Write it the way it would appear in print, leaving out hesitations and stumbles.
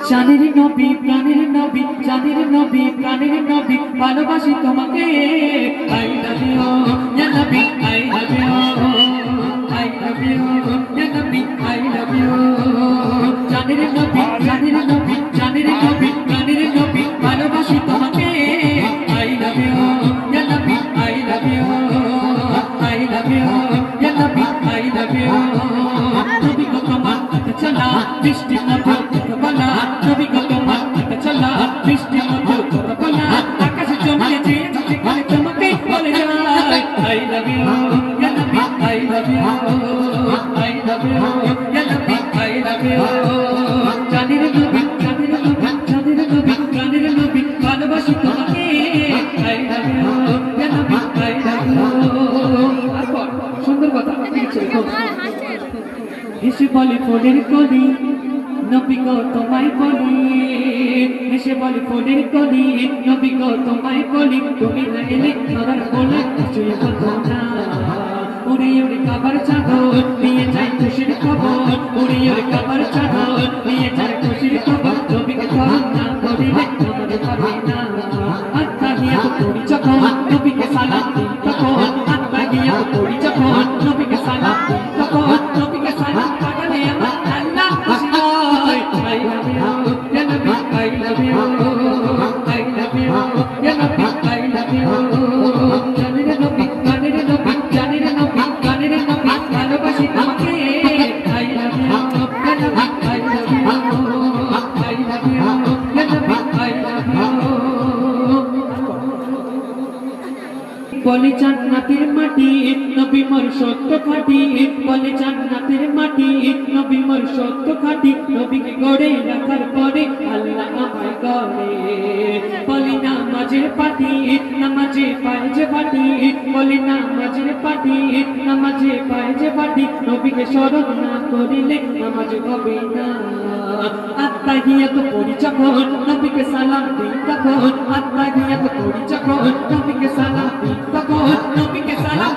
জানের নবী প্রাণের নবী, জানের নবী প্রাণের নবী, ভালোবাসি তোমাকে। আই লাভ ইউ ইয়া নবী, I love you, I love you ইয়া নবী, আই লাভ ইউ। জানের নবী, জানের নবী, জানের নবী প্রাণের নবী, ভালোবাসি তোমাকে। আই লাভ ইউ ইয়া নবী, I love you, I love you ইয়া নবী, আই লাভ ইউ। নবী গো তোমার কথা চলা বৃষ্টি মধুর কথা বলা, নবী গো তোমার কথা চলা বৃষ্টি মধুর কথা বলা, আকাশে জমিয়ে চেয়ে যেখানে তোমাকে বলে যায়। আই লাভ ইউ ইয়া নবী, I love you, I love you ইয়া নবী, আই লাভ ইউ। জানের নবী, জানের নবী, জানের নবী প্রাণের নবী, ভালোবাসি তোমাকে। আই লাভ ইউ ইয়া নবী, আই লাভ ইউ। তারপর সুন্দর কথা এসে বলে ফুলের কলি, নবী গো তোমায় বলি। এসে বলে ফুলের কলি, নবী গো তোমায় বলি। তুমি না এলে ধরার বলে কিছুই বলবো না। উড়ে উড়ে কাবার চাদর নিয়ে যাই খুশির খবর, উড়ে উড়ে কাবার চাদর নিয়ে যাই খুশির খবর। নবীকে ধরো না ধরিলে আমাদের পাবে না। আত্মা গিয়া তো পড়ি যখন নবীকে সালাম দিই তখন, আত্মা গিয়া তো পড়ি যখন নবীকে সালাম দিই তখন, নবীকে সালাম পাঠালে আমার আল্লাহ খুশি হয়। আই লাভ ইউ ইয়া নবী, I love you, I love you ইয়া নবী, আই লাভ ইউ। জানের নবী, জানের নবী, জানের নবী, জানের নবী, ভালোবাসি তোমাকে। আই লাভ ইউ ইয়া নবী, I love you, I love you ইয়া নবী, আই লাভ ইউ। বলে জান্নাতের মাটি নবী মোর সত্য খাঁটি, বলে জান্নাতের মাটি নবী মোর সত্য খাঁটি। নবীকে গড়ে রাখার পরে আল্লাহ আমায় গড়ে। বলি নামাজের পাটি, নামাজে পায় যে পাটি, বলি নামাজের পাটি, নামাজে পায় যে পাটি। নবীকে স্মরণ না করিলে নামাজ হবে না। আত্মা গিয়া তো পড়ি যখন নবীকে সালাম দিই তখন, আত্মা গিয়া তো পড়ি যখন নবীকে সালাম দিই তখন, নবীকে সালাম